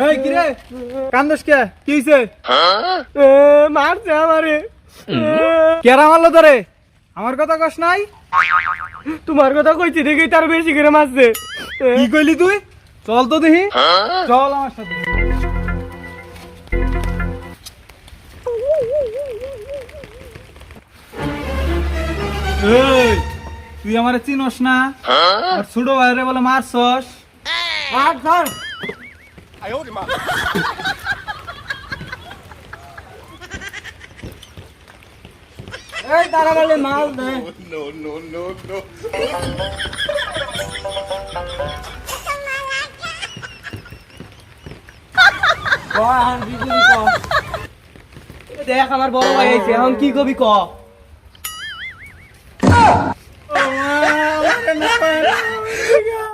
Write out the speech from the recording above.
এই কি রে কান্দস কে কি হইছে? মারছে আমারে। কেরা মারলো তোরে? আমার কথা কস নাই? তোমার কথা কইছি দেখি তার বেশি করে মারছে। কি কইলি তুই? চল তো দেখি, চল আমার সাথে। এই, তুই আমারে চিনস না? আর ছোট ভাইরে বলে মারছস? আর ধর। এই তারা বলে মাল দে। দেখ আমার বড় ভাই আইছে, এখন কি কবি ক?